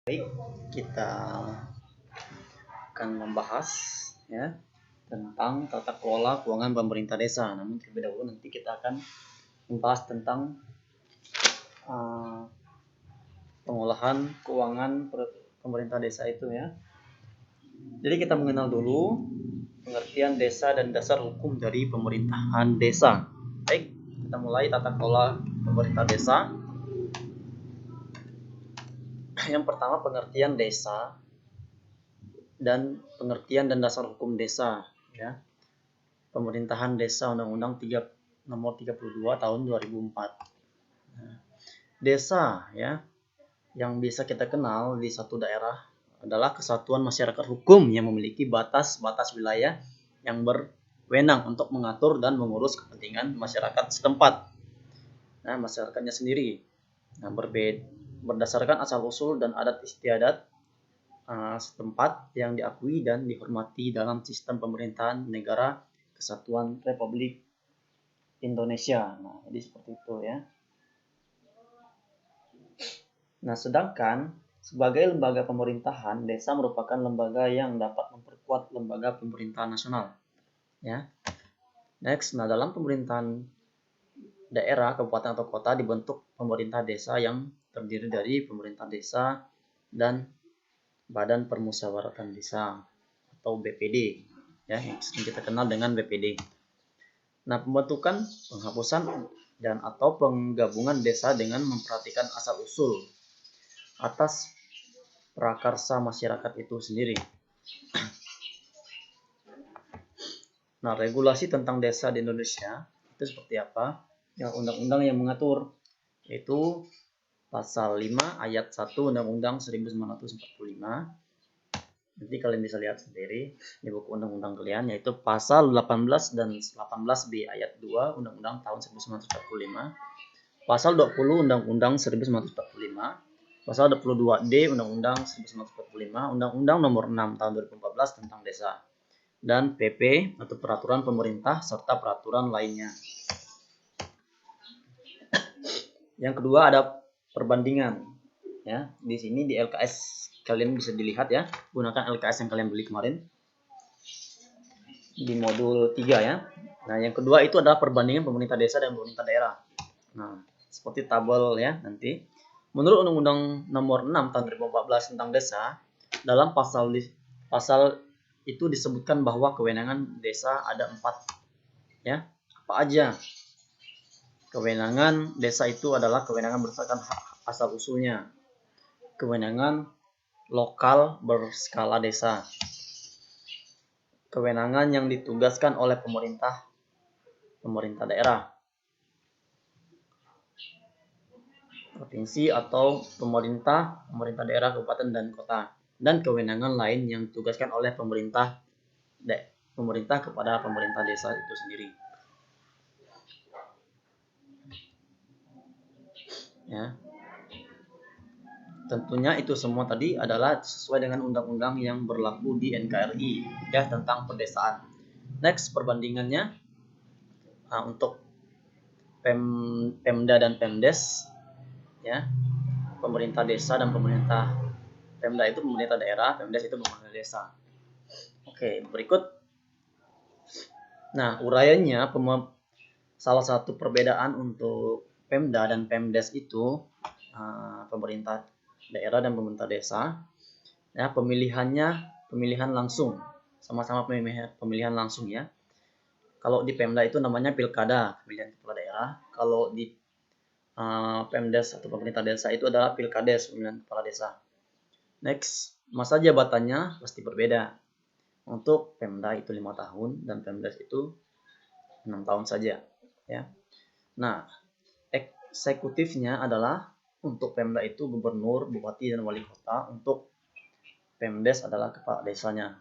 Baik, kita akan membahas ya tentang tata kelola keuangan pemerintah desa. Namun terlebih dahulu nanti kita akan membahas tentang pengolahan keuangan pemerintah desa itu ya. Jadi kita mengenal dulu pengertian desa dan dasar hukum dari pemerintahan desa. Baik, kita mulai tata kelola pemerintah desa. Yang pertama pengertian desa dan pengertian dan dasar hukum desa ya. Pemerintahan Desa Undang-Undang Nomor 32 Tahun 2004. Desa ya yang bisa kita kenal di satu daerah adalah kesatuan masyarakat hukum yang memiliki batas-batas wilayah yang berwenang untuk mengatur dan mengurus kepentingan masyarakat setempat. Nah, masyarakatnya sendiri. Nah, berdasarkan asal-usul dan adat istiadat setempat yang diakui dan dihormati dalam sistem pemerintahan negara Kesatuan Republik Indonesia. Nah, jadi seperti itu ya. Nah, sedangkan sebagai lembaga pemerintahan, desa merupakan lembaga yang dapat memperkuat lembaga pemerintahan nasional. Ya. Next, nah dalam pemerintahan daerah, kabupaten atau kota dibentuk pemerintah desa yang terdiri dari pemerintah desa dan Badan Permusyawaratan Desa atau BPD, ya yang kita kenal dengan BPD. Nah, pembentukan, penghapusan dan atau penggabungan desa dengan memperhatikan asal-usul atas prakarsa masyarakat itu sendiri. Nah, regulasi tentang desa di Indonesia itu seperti apa? Ya, undang-undang yang mengatur yaitu pasal 5 ayat 1 Undang-Undang 1945. Nanti kalian bisa lihat sendiri di buku undang-undang kalian, yaitu pasal 18 dan 18B ayat 2 Undang-Undang tahun 1945, pasal 20 Undang-Undang 1945, pasal 22D Undang-Undang 1945, Undang-Undang nomor 6 tahun 2014 tentang desa, dan PP atau peraturan pemerintah serta peraturan lainnya. Yang kedua ada perbandingan. Ya, di sini di LKS kalian bisa dilihat ya, gunakan LKS yang kalian beli kemarin di modul 3 ya. Nah, yang kedua itu adalah perbandingan pemerintah desa dan pemerintah daerah. Nah, seperti tabel ya nanti. Menurut Undang-Undang Nomor 6 Tahun 2014 tentang desa, dalam pasal itu disebutkan bahwa kewenangan desa ada 4 ya. Apa aja? Kewenangan desa itu adalah kewenangan berdasarkan hak asal usulnya. Kewenangan lokal berskala desa. Kewenangan yang ditugaskan oleh pemerintah daerah, provinsi atau pemerintah daerah, kabupaten dan kota, dan kewenangan lain yang ditugaskan oleh pemerintah kepada pemerintah desa itu sendiri. Ya. Tentunya itu semua tadi adalah sesuai dengan undang-undang yang berlaku di NKRI ya tentang pedesaan. Next, perbandingannya untuk Pemda dan Pemdes ya. Pemerintah desa dan pemerintah Pemda itu pemerintah daerah, Pemdes itu pemerintah desa. Oke, berikut. Nah, uraiannya salah satu perbedaan untuk Pemda dan Pemdes itu pemerintah daerah dan pemerintah desa ya, pemilihan langsung, sama-sama pemilihan langsung ya. Kalau di Pemda itu namanya pilkada, pemilihan kepala daerah. Kalau di Pemdes atau pemerintah desa itu adalah pilkades, pemilihan kepala desa. Next, masa jabatannya pasti berbeda. Untuk Pemda itu 5 tahun dan Pemdes itu 6 tahun saja ya. Nah, eksekutifnya adalah untuk Pemda itu gubernur, bupati dan wali kota. Untuk Pemdes adalah kepala desanya.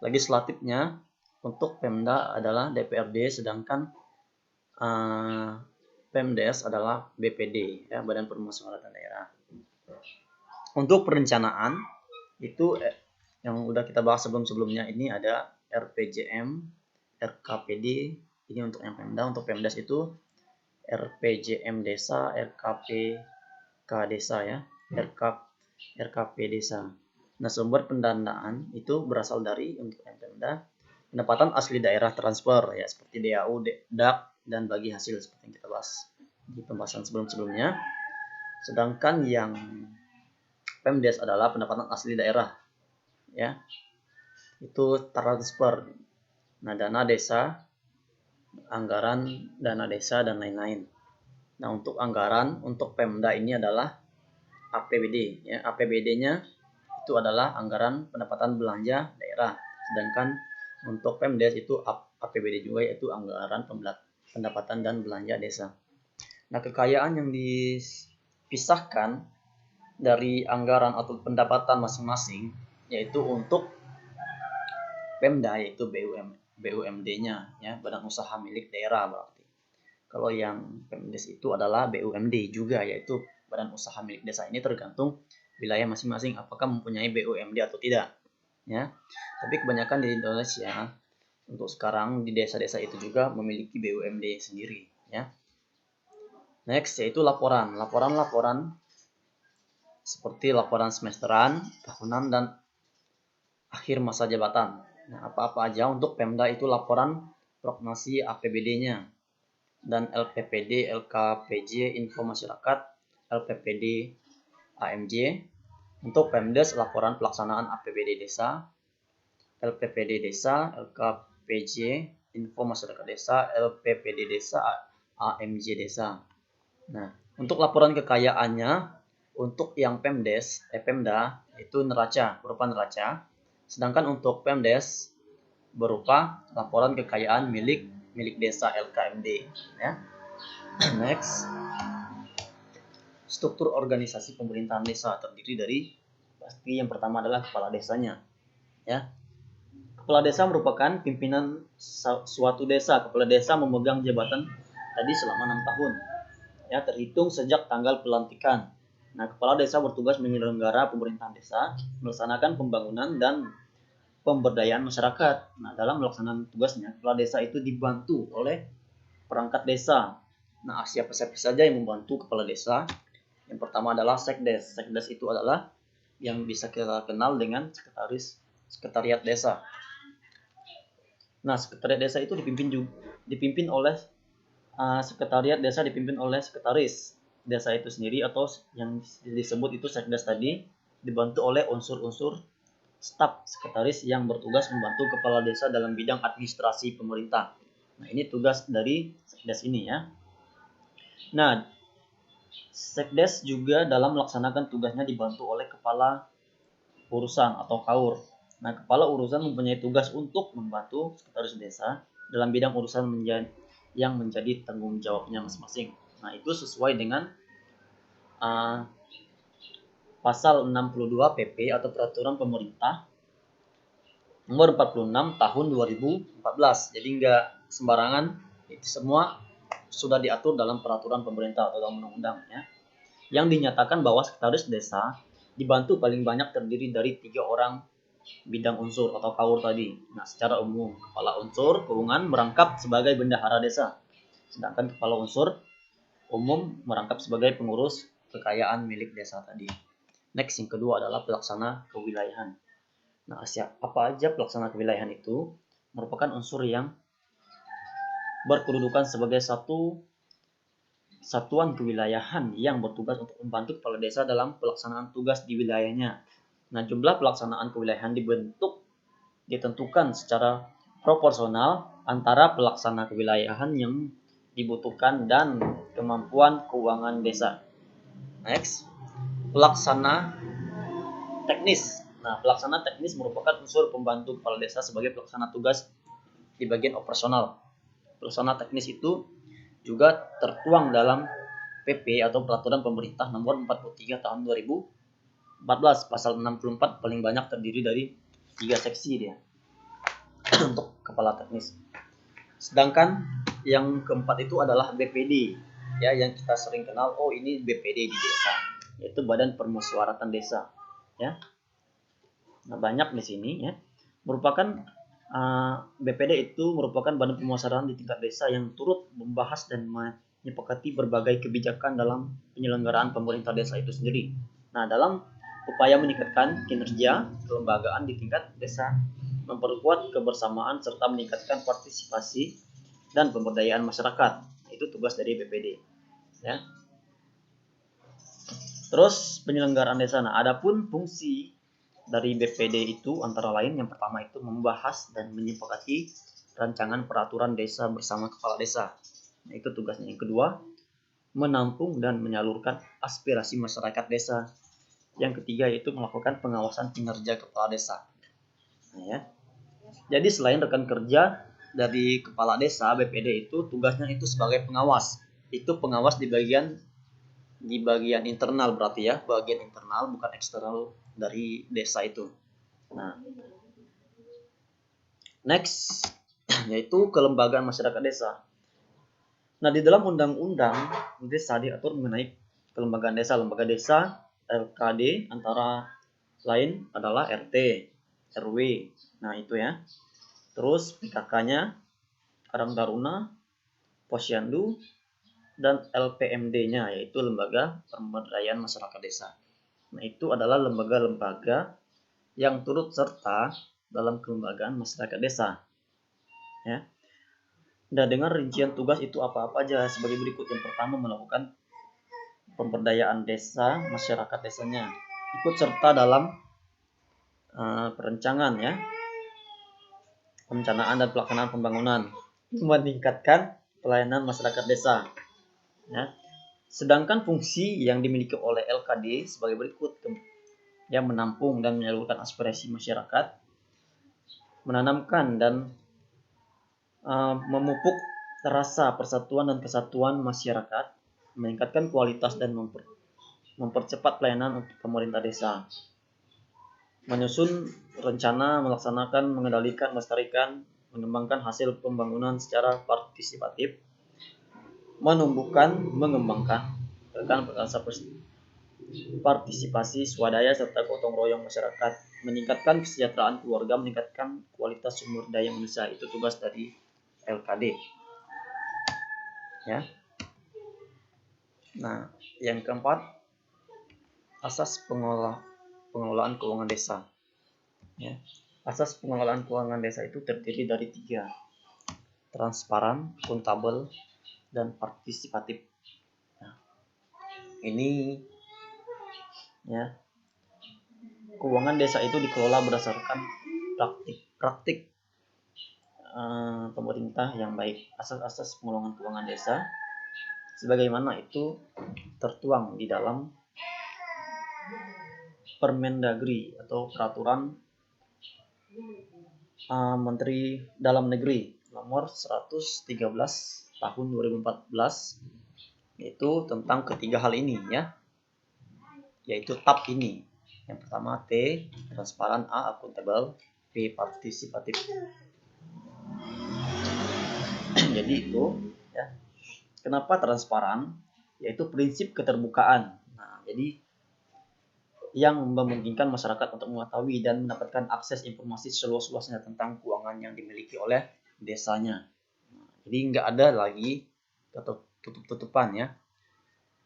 Legislatifnya untuk Pemda adalah DPRD, sedangkan Pemdes adalah BPD ya, Badan Permusyawaratan Daerah. Untuk perencanaan itu yang udah kita bahas sebelumnya, ini ada RPJM, RKPD, ini untuk yang Pemda. Untuk Pemdes itu RPJM Desa, RKPK Desa ya, RKP desa. Nah, sumber pendanaan itu berasal dari untuk Pemda pendapatan asli daerah transfer ya seperti DAU, DAK dan bagi hasil seperti yang kita bahas di pembahasan sebelum-sebelumnya. Sedangkan yang Pemdes adalah pendapatan asli daerah ya. Itu transfer. Nah, dana desa, anggaran dana desa dan lain-lain. Nah, untuk anggaran untuk Pemda ini adalah APBD ya. APBD-nya itu adalah anggaran pendapatan belanja daerah. Sedangkan untuk Pemdes itu APBD juga yaitu anggaran pendapatan dan belanja desa. Nah, kekayaan yang dipisahkan dari anggaran atau pendapatan masing-masing yaitu untuk Pemda yaitu BUMD-nya ya, badan usaha milik daerah berarti. Kalau yang Pemdes itu adalah BUMD juga yaitu badan usaha milik desa. Ini tergantung wilayah masing-masing apakah mempunyai BUMD atau tidak ya. Tapi kebanyakan di Indonesia untuk sekarang di desa-desa itu juga memiliki BUMD sendiri ya. Next yaitu laporan seperti laporan semesteran, tahunan dan akhir masa jabatan. Nah, apa-apa aja untuk Pemda itu laporan prognasi APBD-nya dan LPPD, LKPJ, info masyarakat, LPPD, AMJ. Untuk Pemdes laporan pelaksanaan APBD desa, LPPD desa, LKPJ, info masyarakat desa, LPPD desa, AMJ desa. Nah, untuk laporan kekayaannya untuk yang Pemda itu berupa neraca. Sedangkan untuk Pemdes berupa laporan kekayaan milik desa LKMD ya. Next. Struktur organisasi pemerintahan desa terdiri dari pasti yang pertama adalah kepala desanya ya. Kepala desa merupakan pimpinan suatu desa. Kepala desa memegang jabatan tadi selama 6 tahun ya, terhitung sejak tanggal pelantikan. Nah, kepala desa bertugas menyelenggara pemerintahan desa, melaksanakan pembangunan dan pemberdayaan masyarakat. Nah, dalam melaksanakan tugasnya, kepala desa itu dibantu oleh perangkat desa. Nah, siapa saja yang membantu kepala desa? Yang pertama adalah sekdes. Sekdes itu adalah yang bisa kita kenal dengan sekretariat desa. Nah, sekretariat desa itu dipimpin oleh sekretariat desa dipimpin oleh sekretaris desa itu sendiri atau yang disebut itu sekdes tadi, dibantu oleh unsur-unsur staf sekretaris yang bertugas membantu kepala desa dalam bidang administrasi pemerintah. Nah, ini tugas dari sekdes ini ya. Nah, sekdes juga dalam melaksanakan tugasnya dibantu oleh kepala urusan atau kaur. Nah, kepala urusan mempunyai tugas untuk membantu sekretaris desa dalam bidang urusan yang menjadi tanggung jawabnya masing-masing. Nah, itu sesuai dengan pasal 62 PP atau peraturan pemerintah nomor 46 tahun 2014. Jadi nggak sembarangan, itu semua sudah diatur dalam peraturan pemerintah atau dalam undang-undang ya. Yang dinyatakan bahwa sekretaris desa dibantu paling banyak terdiri dari 3 orang bidang unsur atau kaur tadi. Nah, secara umum kepala unsur keuangan merangkap sebagai bendahara desa, sedangkan kepala unsur umum merangkap sebagai pengurus kekayaan milik desa tadi. Next, yang kedua adalah pelaksana kewilayahan. Nah, apa aja pelaksana kewilayahan itu? Merupakan unsur yang berkedudukan sebagai satuan kewilayahan yang bertugas untuk membantu kepala desa dalam pelaksanaan tugas di wilayahnya. Nah, jumlah pelaksanaan kewilayahan ditentukan secara proporsional antara pelaksana kewilayahan yang dibutuhkan dan kemampuan keuangan desa. Next, pelaksana teknis. Nah, pelaksana teknis merupakan unsur pembantu kepala desa sebagai pelaksana tugas di bagian operasional. Pelaksana teknis itu juga tertuang dalam PP atau peraturan pemerintah nomor 43 tahun 2014 pasal 64 paling banyak terdiri dari 3 seksi dia untuk kepala teknis. Sedangkan yang keempat itu adalah BPD ya, yang kita sering kenal, oh ini BPD di desa, yaitu Badan Permusyawaratan Desa ya. Nah, banyak di sini ya. Merupakan BPD itu merupakan badan permusyawaratan di tingkat desa yang turut membahas dan menyepakati berbagai kebijakan dalam penyelenggaraan pemerintah desa itu sendiri. Nah, dalam upaya meningkatkan kinerja kelembagaan di tingkat desa, memperkuat kebersamaan serta meningkatkan partisipasi dan pemberdayaan masyarakat. Itu tugas dari BPD. Ya. Terus penyelenggaraan desa. Nah, adapun fungsi dari BPD itu antara lain yang pertama itu membahas dan menyepakati rancangan peraturan desa bersama kepala desa. Nah, itu tugasnya. Yang kedua, menampung dan menyalurkan aspirasi masyarakat desa. Yang ketiga yaitu melakukan pengawasan kinerja kepala desa. Nah, ya. Jadi selain rekan kerja dari kepala desa, BPD itu tugasnya itu sebagai pengawas. Itu pengawas di bagian internal berarti ya, bagian internal bukan eksternal dari desa itu. Nah, next yaitu kelembagaan masyarakat desa. Nah, di dalam undang-undang desa diatur mengenai kelembagaan desa. Lembaga desa LKD antara lain adalah RT, RW. Nah, itu ya. Terus PKK-nya, Karang Taruna, Posyandu, dan LPMD-nya yaitu Lembaga Pemberdayaan Masyarakat Desa. Nah, itu adalah lembaga-lembaga yang turut serta dalam kelembagaan masyarakat desa. Ya. Nah, dengan rincian tugas itu apa-apa aja sebagai berikut. Yang pertama, melakukan pemberdayaan desa, masyarakat desanya. Ikut serta dalam perencanaan ya, perencanaan dan pelaksanaan pembangunan. Meningkatkan pelayanan masyarakat desa. Ya. Sedangkan fungsi yang dimiliki oleh LKD sebagai berikut, yang menampung dan menyalurkan aspirasi masyarakat, menanamkan dan memupuk rasa persatuan dan kesatuan masyarakat, meningkatkan kualitas dan mempercepat pelayanan untuk pemerintah desa, menyusun rencana, melaksanakan, mengendalikan, melestarikan, mengembangkan hasil pembangunan secara partisipatif, menumbuhkan, mengembangkan rekan partisipasi swadaya serta gotong royong masyarakat, meningkatkan kesejahteraan keluarga, meningkatkan kualitas sumber daya manusia. Itu tugas dari LKD. Ya. Nah, yang keempat, asas pengelolaan keuangan desa. Ya. Asas pengelolaan keuangan desa itu terdiri dari 3: transparan, akuntabel, dan partisipatif. Nah, ini ya, keuangan desa itu dikelola berdasarkan praktik pemerintah yang baik. Asas-asas pengelolaan keuangan desa sebagaimana itu tertuang di dalam Permendagri atau peraturan Menteri Dalam Negeri nomor 113 tahun 2014, yaitu tentang ketiga hal ini ya, yaitu TAP ini. Yang pertama T, transparan, A, akuntabel, P, partisipatif. Jadi itu ya. Kenapa transparan? Yaitu prinsip keterbukaan. Nah, jadi yang memungkinkan masyarakat untuk mengetahui dan mendapatkan akses informasi seluas-luasnya tentang keuangan yang dimiliki oleh desanya. Nah, jadi nggak ada lagi tutup-tutupan ya.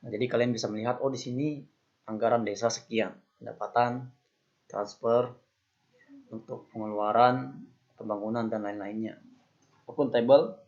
Nah, jadi kalian bisa melihat, oh di sini anggaran desa sekian, pendapatan, transfer, untuk pengeluaran, pembangunan, dan lain-lainnya. Akuntabel,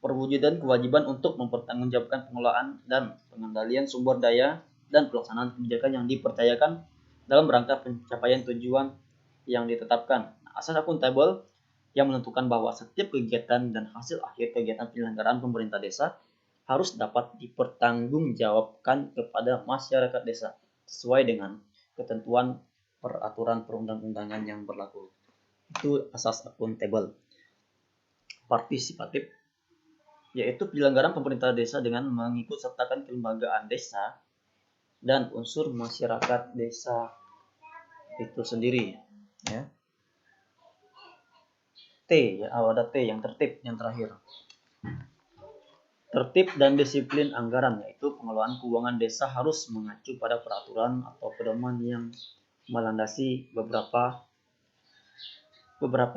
perwujudan kewajiban untuk mempertanggungjawabkan pengelolaan dan pengendalian sumber daya dan pelaksanaan kebijakan yang dipercayakan dalam rangka pencapaian tujuan yang ditetapkan. Asas akuntabel yang menentukan bahwa setiap kegiatan dan hasil akhir kegiatan penyelenggaraan pemerintah desa harus dapat dipertanggungjawabkan kepada masyarakat desa sesuai dengan ketentuan peraturan perundang-undangan yang berlaku. Itu asas akuntabel. Partisipatif yaitu penyelenggaraan pemerintah desa dengan mengikut sertakan kelembagaan desa dan unsur masyarakat desa itu sendiri ya. T ya, ada T yang tertib, yang terakhir. Tertib dan disiplin anggaran, yaitu pengelolaan keuangan desa harus mengacu pada peraturan atau pedoman yang melandasi beberapa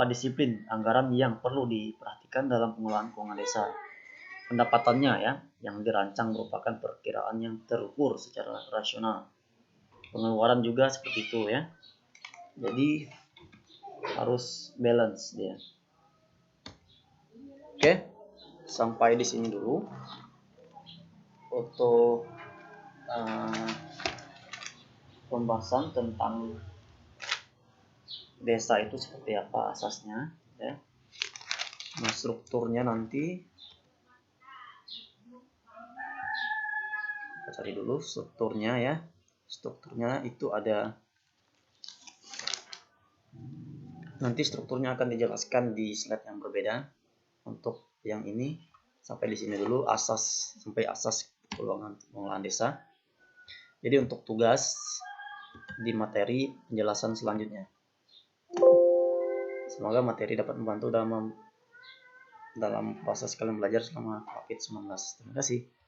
disiplin anggaran yang perlu diperhatikan dalam pengelolaan keuangan desa. Pendapatannya ya, yang dirancang merupakan perkiraan yang terukur secara rasional. pengeluaran juga seperti itu ya. Jadi harus balance dia. Oke, sampai di sini dulu untuk pembahasan tentang desa itu seperti apa asasnya ya. Nah, strukturnya nanti kita cari dulu strukturnya ya. Strukturnya itu ada, nanti strukturnya akan dijelaskan di slide yang berbeda. Untuk yang ini sampai di sini dulu, asas sampai asas pengelolaan desa. Jadi untuk tugas di materi penjelasan selanjutnya. Semoga materi dapat membantu dalam proses kalian belajar selama COVID-19. Terima kasih.